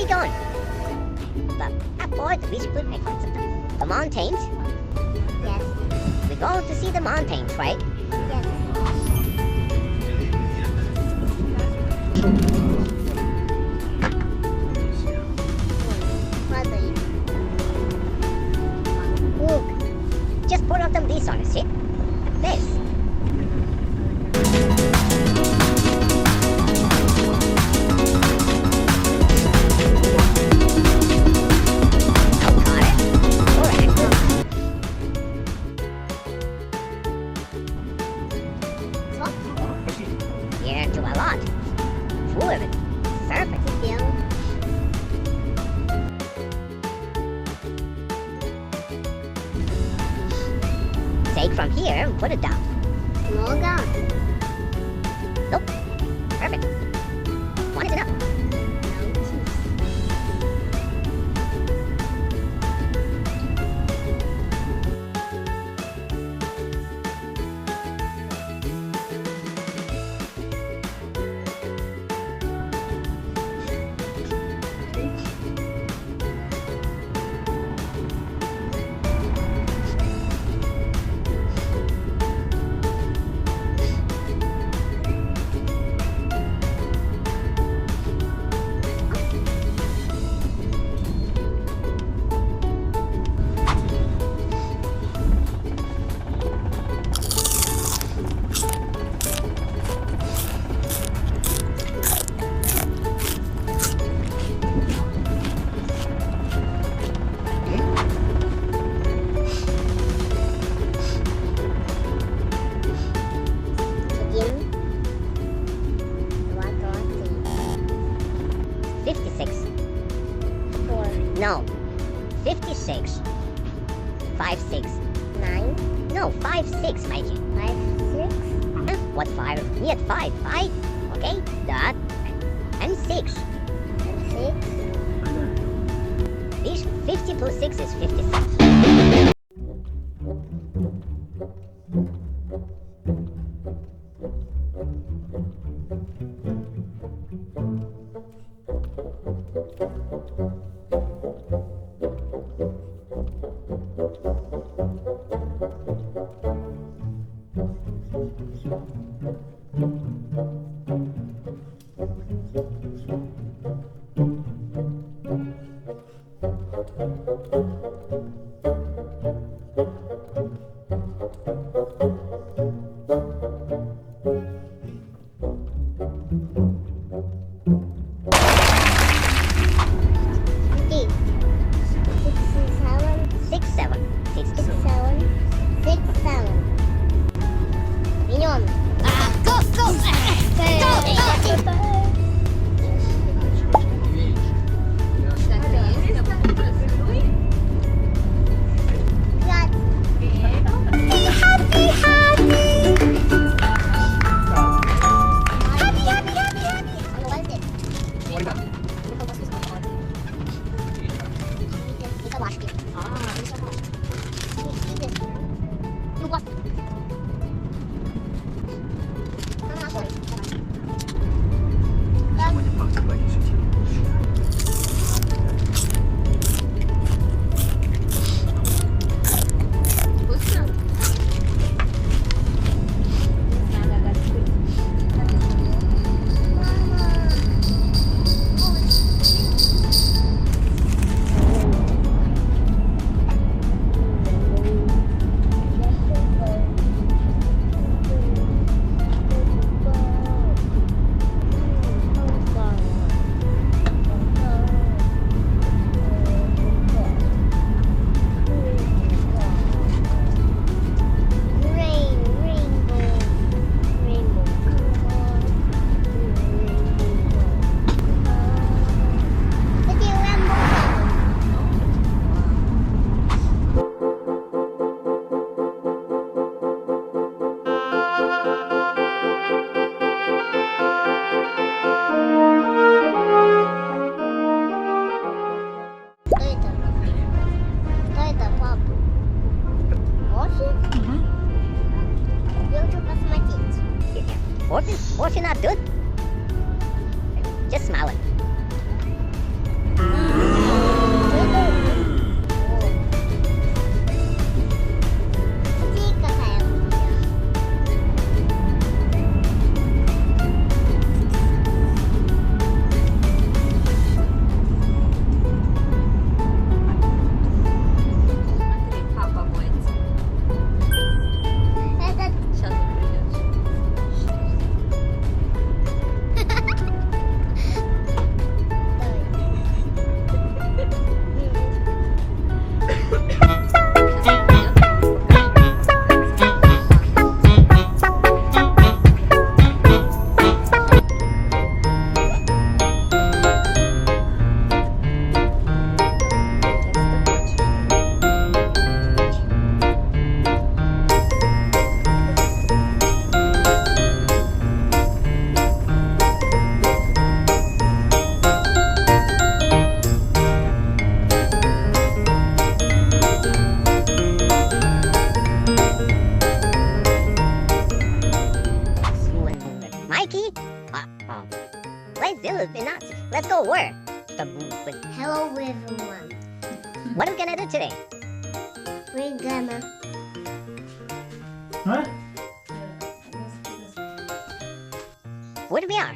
you going? That boy, we should put the mountains? Yes. We're going to see the mountains, right? Yes. Look, just put on them this on, see? This. Yeah, do a lot. Full of it. Perfect. Take from here and put it down. No gun. Nope. Perfect. One is enough. No, 56. 5, 6. 9. No, 5, 6, Mikey. 5, 6. What 5? Yet 5. 5. Okay, that. And 6. And 6. This 50 plus 6 is 56. Orphan not good. Just smile it. Андрей, папа моется. Сейчас он придет. Mikey? Let's go where? Hello everyone. What are we gonna do today? We're gonna Huh? Where we are?